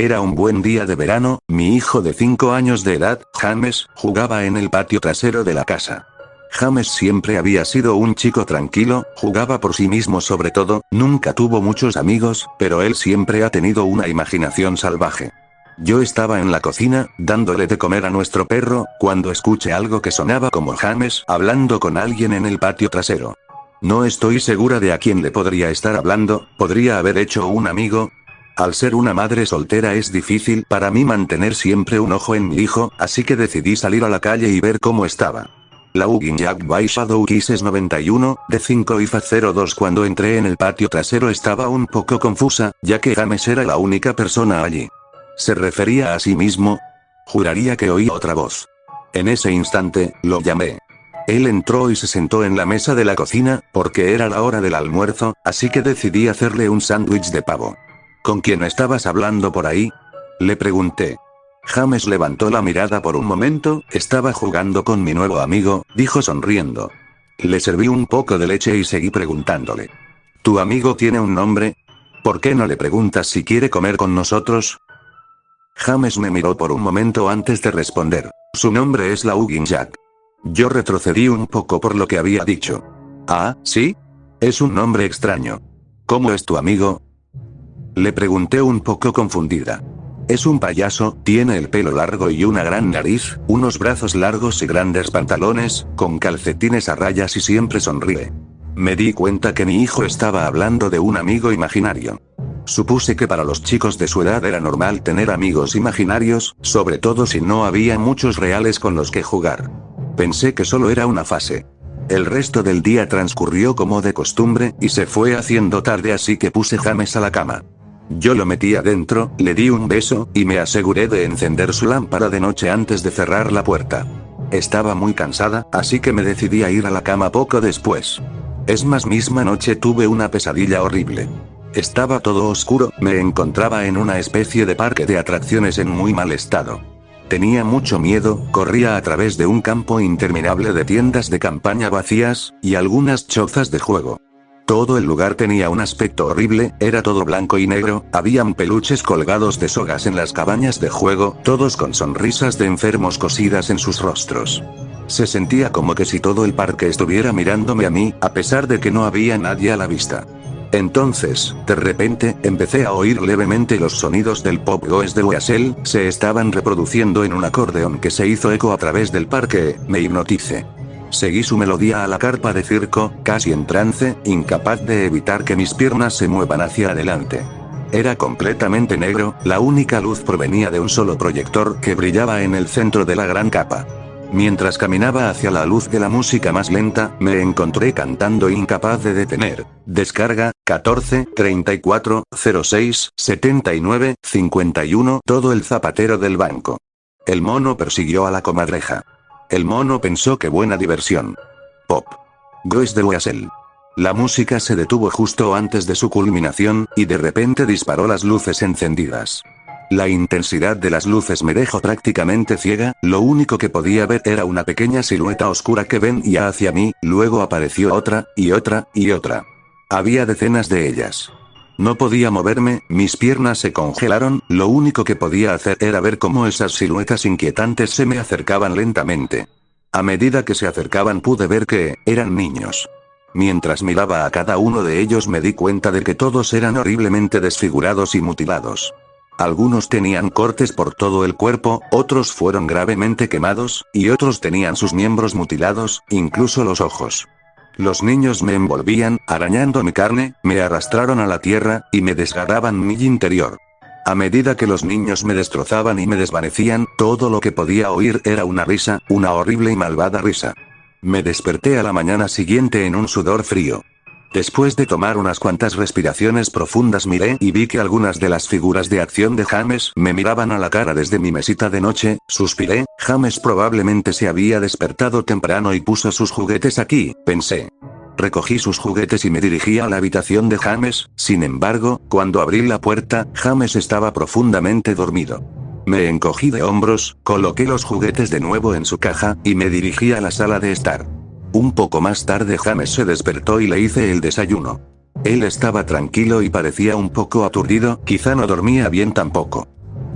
Era un buen día de verano, mi hijo de 5 años de edad, James, jugaba en el patio trasero de la casa. James siempre había sido un chico tranquilo, jugaba por sí mismo sobre todo, nunca tuvo muchos amigos, pero él siempre ha tenido una imaginación salvaje. Yo estaba en la cocina, dándole de comer a nuestro perro, cuando escuché algo que sonaba como James hablando con alguien en el patio trasero. No estoy segura de a quién le podría estar hablando, podría haber hecho un amigo. Al ser una madre soltera es difícil para mí mantener siempre un ojo en mi hijo, así que decidí salir a la calle y ver cómo estaba. La Jack by Shadow Kisses 91, de 5 IFA 02. Cuando entré en el patio trasero estaba un poco confusa, ya que James era la única persona allí. ¿Se refería a sí mismo? Juraría que oí otra voz. En ese instante, lo llamé. Él entró y se sentó en la mesa de la cocina, porque era la hora del almuerzo, así que decidí hacerle un sándwich de pavo. ¿Con quién estabas hablando por ahí? Le pregunté. James levantó la mirada por un momento, estaba jugando con mi nuevo amigo, dijo sonriendo. Le serví un poco de leche y seguí preguntándole. ¿Tu amigo tiene un nombre? ¿Por qué no le preguntas si quiere comer con nosotros? James me miró por un momento antes de responder. Su nombre es Jack. Yo retrocedí un poco por lo que había dicho. Ah, ¿sí? Es un nombre extraño. ¿Cómo es tu amigo? Le pregunté un poco confundida. Es un payaso, tiene el pelo largo y una gran nariz, unos brazos largos y grandes pantalones, con calcetines a rayas y siempre sonríe. Me di cuenta que mi hijo estaba hablando de un amigo imaginario. Supuse que para los chicos de su edad era normal tener amigos imaginarios, sobre todo si no había muchos reales con los que jugar. Pensé que solo era una fase. El resto del día transcurrió como de costumbre, y se fue haciendo tarde, así que puse James a la cama. Yo lo metí adentro, le di un beso, y me aseguré de encender su lámpara de noche antes de cerrar la puerta. Estaba muy cansada, así que me decidí a ir a la cama poco después. Misma noche tuve una pesadilla horrible. Estaba todo oscuro, me encontraba en una especie de parque de atracciones en muy mal estado. Tenía mucho miedo, corría a través de un campo interminable de tiendas de campaña vacías, y algunas chozas de juego. Todo el lugar tenía un aspecto horrible, era todo blanco y negro, habían peluches colgados de sogas en las cabañas de juego, todos con sonrisas de enfermos cosidas en sus rostros. Se sentía como que si todo el parque estuviera mirándome a mí, a pesar de que no había nadie a la vista. Entonces, de repente, empecé a oír levemente los sonidos del Pop Goes de Weasel, se estaban reproduciendo en un acordeón que se hizo eco a través del parque, me hipnoticé. Seguí su melodía a la carpa de circo, casi en trance, incapaz de evitar que mis piernas se muevan hacia adelante. Era completamente negro, la única luz provenía de un solo proyector que brillaba en el centro de la gran capa. Mientras caminaba hacia la luz de la música más lenta, me encontré cantando incapaz de detener. Descarga, 14, 34, 06, 79, 51. Todo el zapatero del banco. El mono persiguió a la comadreja. El mono pensó que buena diversión. Pop Goes de Weasel. La música se detuvo justo antes de su culminación, y de repente disparó las luces encendidas. La intensidad de las luces me dejó prácticamente ciega, lo único que podía ver era una pequeña silueta oscura que venía hacia mí, luego apareció otra, y otra, y otra. Había decenas de ellas. No podía moverme, mis piernas se congelaron, lo único que podía hacer era ver cómo esas siluetas inquietantes se me acercaban lentamente. A medida que se acercaban pude ver que, eran niños. Mientras miraba a cada uno de ellos me di cuenta de que todos eran horriblemente desfigurados y mutilados. Algunos tenían cortes por todo el cuerpo, otros fueron gravemente quemados, y otros tenían sus miembros mutilados, incluso los ojos. Los niños me envolvían, arañando mi carne, me arrastraron a la tierra, y me desgarraban mi interior. A medida que los niños me destrozaban y me desvanecían, todo lo que podía oír era una risa, una horrible y malvada risa. Me desperté a la mañana siguiente en un sudor frío. Después de tomar unas cuantas respiraciones profundas miré y vi que algunas de las figuras de acción de James me miraban a la cara desde mi mesita de noche, suspiré, James probablemente se había despertado temprano y puso sus juguetes aquí, pensé. Recogí sus juguetes y me dirigí a la habitación de James, sin embargo, cuando abrí la puerta, James estaba profundamente dormido. Me encogí de hombros, coloqué los juguetes de nuevo en su caja, y me dirigí a la sala de estar. Un poco más tarde James se despertó y le hice el desayuno. Él estaba tranquilo y parecía un poco aturdido, quizá no dormía bien tampoco.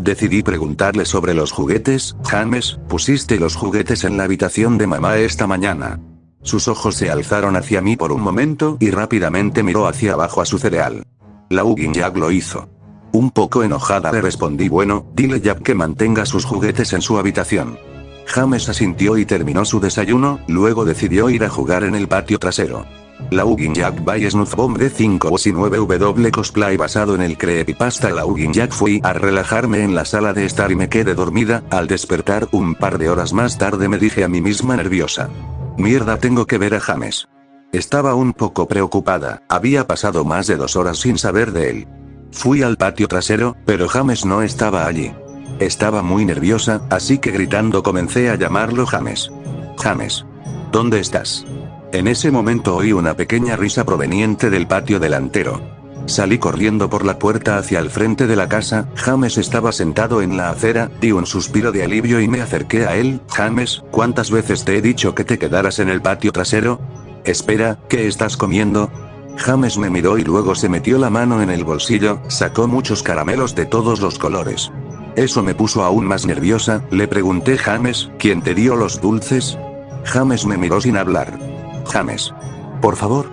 Decidí preguntarle sobre los juguetes. James, ¿pusiste los juguetes en la habitación de mamá esta mañana? Sus ojos se alzaron hacia mí por un momento y rápidamente miró hacia abajo a su cereal. La Hugging Jack lo hizo. Un poco enojada le respondí: bueno, dile Jack que mantenga sus juguetes en su habitación. James asintió y terminó su desayuno, luego decidió ir a jugar en el patio trasero. La Hugging Jack by Snuff Bomb de 5 o 9W cosplay basado en el creepypasta La Hugging Jack. Fui a relajarme en la sala de estar y me quedé dormida. Al despertar un par de horas más tarde me dije a mí misma nerviosa: mierda, tengo que ver a James. Estaba un poco preocupada, había pasado más de 2 horas sin saber de él. Fui al patio trasero, pero James no estaba allí. Estaba muy nerviosa, así que gritando comencé a llamarlo: James. James. ¿Dónde estás? En ese momento oí una pequeña risa proveniente del patio delantero. Salí corriendo por la puerta hacia el frente de la casa. James estaba sentado en la acera, di un suspiro de alivio y me acerqué a él. James, ¿cuántas veces te he dicho que te quedaras en el patio trasero? Espera, ¿qué estás comiendo? James me miró y luego se metió la mano en el bolsillo, sacó muchos caramelos de todos los colores. Eso me puso aún más nerviosa. Le pregunté: James, ¿quién te dio los dulces? James me miró sin hablar. James. Por favor.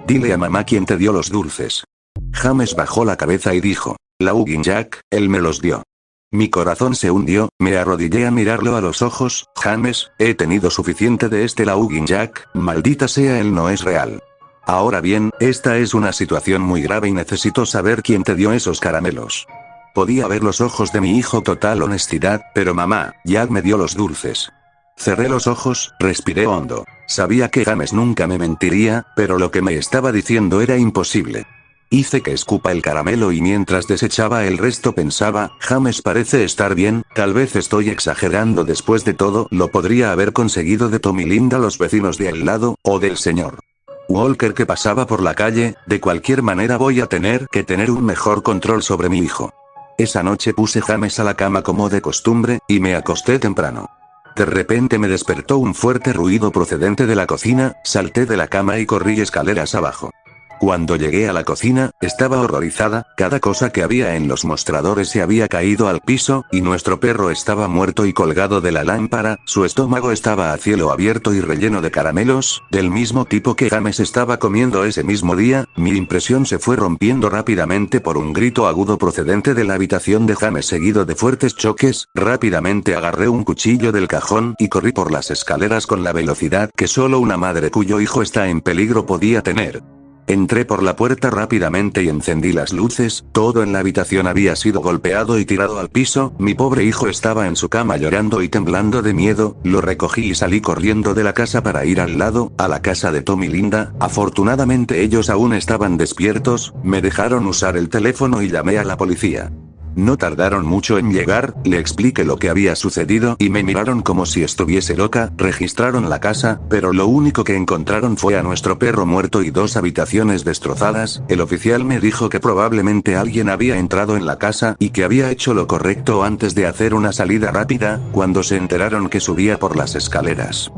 Dile a mamá quién te dio los dulces. James bajó la cabeza y dijo: la Hugging Jack, él me los dio. Mi corazón se hundió, me arrodillé a mirarlo a los ojos. James, he tenido suficiente de La Hugging Jack, maldita sea, él no es real. Ahora bien, esta es una situación muy grave y necesito saber quién te dio esos caramelos. Podía ver los ojos de mi hijo total honestidad, pero mamá, Jack me dio los dulces. Cerré los ojos, respiré hondo. Sabía que James nunca me mentiría, pero lo que me estaba diciendo era imposible. Hice que escupa el caramelo y mientras desechaba el resto pensaba: James parece estar bien, tal vez estoy exagerando, después de todo, lo podría haber conseguido de Tom y Linda, los vecinos de al lado, o del señor Walker que pasaba por la calle. De cualquier manera voy a tener que tener un mejor control sobre mi hijo. Esa noche puse James a la cama como de costumbre, y me acosté temprano. De repente me despertó un fuerte ruido procedente de la cocina, salté de la cama y corrí escaleras abajo. Cuando llegué a la cocina, estaba horrorizada, cada cosa que había en los mostradores se había caído al piso, y nuestro perro estaba muerto y colgado de la lámpara. Su estómago estaba a cielo abierto y relleno de caramelos, del mismo tipo que James estaba comiendo ese mismo día. Mi impresión se fue rompiendo rápidamente por un grito agudo procedente de la habitación de James seguido de fuertes choques. Rápidamente agarré un cuchillo del cajón y corrí por las escaleras con la velocidad que solo una madre cuyo hijo está en peligro podía tener. Entré por la puerta rápidamente y encendí las luces. Todo en la habitación había sido golpeado y tirado al piso. Mi pobre hijo estaba en su cama llorando y temblando de miedo. Lo recogí y salí corriendo de la casa para ir al lado, a la casa de Tom y Linda. Afortunadamente ellos aún estaban despiertos, me dejaron usar el teléfono y llamé a la policía. No tardaron mucho en llegar, le expliqué lo que había sucedido y me miraron como si estuviese loca. Registraron la casa, pero lo único que encontraron fue a nuestro perro muerto y 2 habitaciones destrozadas. El oficial me dijo que probablemente alguien había entrado en la casa y que había hecho lo correcto antes de hacer una salida rápida, cuando se enteraron que subía por las escaleras.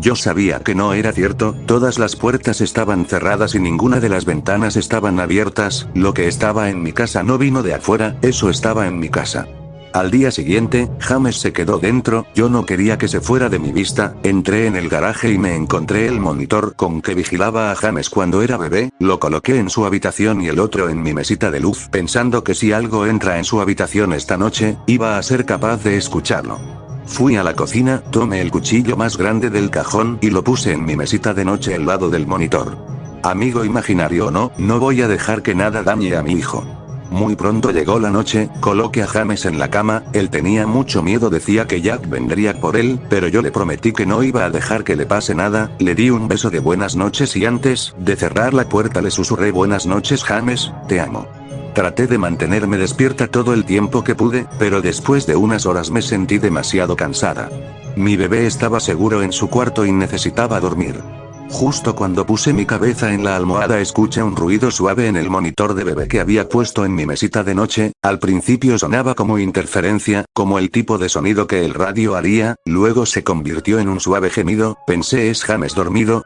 Yo sabía que no era cierto, todas las puertas estaban cerradas y ninguna de las ventanas estaban abiertas. Lo que estaba en mi casa no vino de afuera, eso estaba en mi casa. Al día siguiente, James se quedó dentro, yo no quería que se fuera de mi vista. Entré en el garaje y me encontré el monitor con que vigilaba a James cuando era bebé, lo coloqué en su habitación y el otro en mi mesita de luz, pensando que si algo entra en su habitación esta noche, iba a ser capaz de escucharlo. Fui a la cocina, tomé el cuchillo más grande del cajón y lo puse en mi mesita de noche al lado del monitor. Amigo imaginario o no, no voy a dejar que nada dañe a mi hijo. Muy pronto llegó la noche, coloqué a James en la cama, él tenía mucho miedo, decía que Jack vendría por él, pero yo le prometí que no iba a dejar que le pase nada. Le di un beso de buenas noches y antes de cerrar la puerta le susurré: buenas noches James, te amo. Traté de mantenerme despierta todo el tiempo que pude, pero después de unas horas me sentí demasiado cansada. Mi bebé estaba seguro en su cuarto y necesitaba dormir. Justo cuando puse mi cabeza en la almohada escuché un ruido suave en el monitor de bebé que había puesto en mi mesita de noche. Al principio sonaba como interferencia, como el tipo de sonido que el radio haría, luego se convirtió en un suave gemido. Pensé: ¿es James dormido?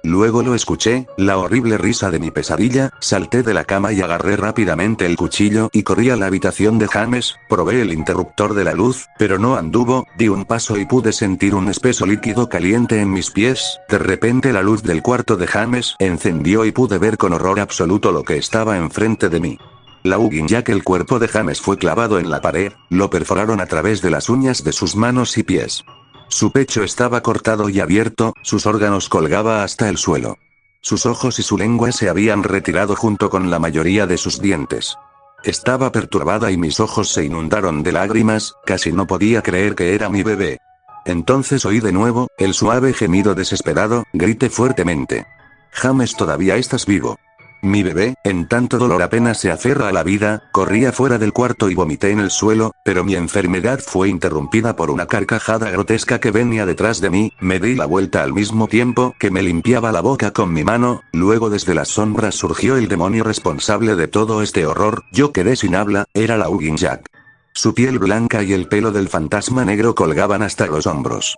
Luego lo escuché, la horrible risa de mi pesadilla, salté de la cama y agarré rápidamente el cuchillo y corrí a la habitación de James, probé el interruptor de la luz, pero no anduvo, di un paso y pude sentir un espeso líquido caliente en mis pies, de repente la luz del cuarto de James encendió y pude ver con horror absoluto lo que estaba enfrente de mí. La Hugging Jack, el cuerpo de James fue clavado en la pared, lo perforaron a través de las uñas de sus manos y pies. Su pecho estaba cortado y abierto, sus órganos colgaba hasta el suelo. Sus ojos y su lengua se habían retirado junto con la mayoría de sus dientes. Estaba perturbada y mis ojos se inundaron de lágrimas, casi no podía creer que era mi bebé. Entonces oí de nuevo, el suave gemido desesperado, grité fuertemente. James, todavía estás vivo. Mi bebé, en tanto dolor apenas se aferra a la vida, corría fuera del cuarto y vomité en el suelo, pero mi enfermedad fue interrumpida por una carcajada grotesca que venía detrás de mí, me di la vuelta al mismo tiempo que me limpiaba la boca con mi mano, luego desde las sombras surgió el demonio responsable de todo este horror, yo quedé sin habla, era la Hugging Jack. Su piel blanca y el pelo del fantasma negro colgaban hasta los hombros.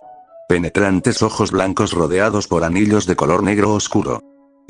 Penetrantes ojos blancos rodeados por anillos de color negro oscuro.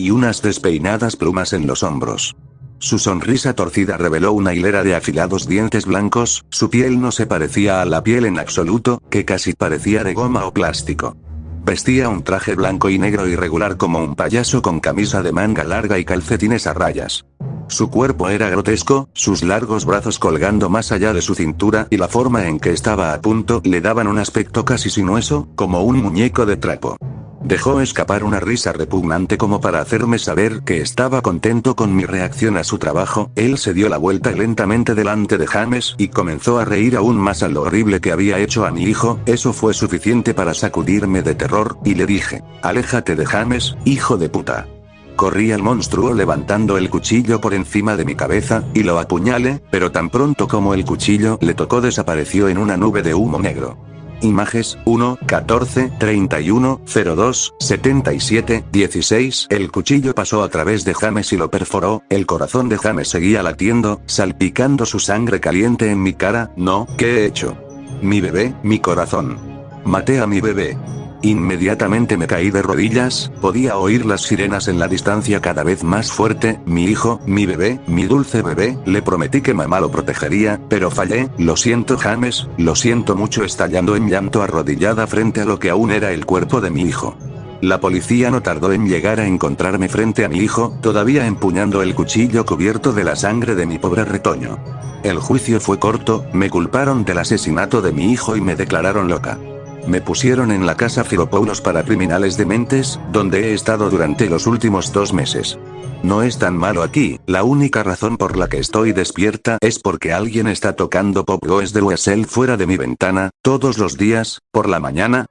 Y unas despeinadas plumas en los hombros. Su sonrisa torcida reveló una hilera de afilados dientes blancos, su piel no se parecía a la piel en absoluto, que casi parecía de goma o plástico. Vestía un traje blanco y negro irregular como un payaso con camisa de manga larga y calcetines a rayas. Su cuerpo era grotesco, sus largos brazos colgando más allá de su cintura y la forma en que estaba a punto le daban un aspecto casi sinuoso, como un muñeco de trapo. Dejó escapar una risa repugnante como para hacerme saber que estaba contento con mi reacción a su trabajo. Él se dio la vuelta lentamente delante de James y comenzó a reír aún más a lo horrible que había hecho a mi hijo. Eso fue suficiente para sacudirme de terror, y le dije: aléjate de James, hijo de puta. Corrí al monstruo levantando el cuchillo por encima de mi cabeza, y lo apuñalé, pero tan pronto como el cuchillo le tocó desapareció en una nube de humo negro. Images, 1, 14, 31, 02, 77, 16. El cuchillo pasó a través de James y lo perforó, el corazón de James seguía latiendo, salpicando su sangre caliente en mi cara. No, ¿qué he hecho? Mi bebé, mi corazón. Maté a mi bebé. Inmediatamente me caí de rodillas, podía oír las sirenas en la distancia cada vez más fuerte. Mi hijo, mi bebé, mi dulce bebé, le prometí que mamá lo protegería, pero fallé. Lo siento, James, lo siento mucho, estallando en llanto arrodillada frente a lo que aún era el cuerpo de mi hijo. La policía no tardó en llegar a encontrarme frente a mi hijo, todavía empuñando el cuchillo cubierto de la sangre de mi pobre retoño. El juicio fue corto, me culparon del asesinato de mi hijo y me declararon loca. Me pusieron en la casa Philopolos para criminales dementes, donde he estado durante los últimos 2 meses. No es tan malo aquí, la única razón por la que estoy despierta es porque alguien está tocando Pop Goes the Weasel fuera de mi ventana, todos los días, por la mañana,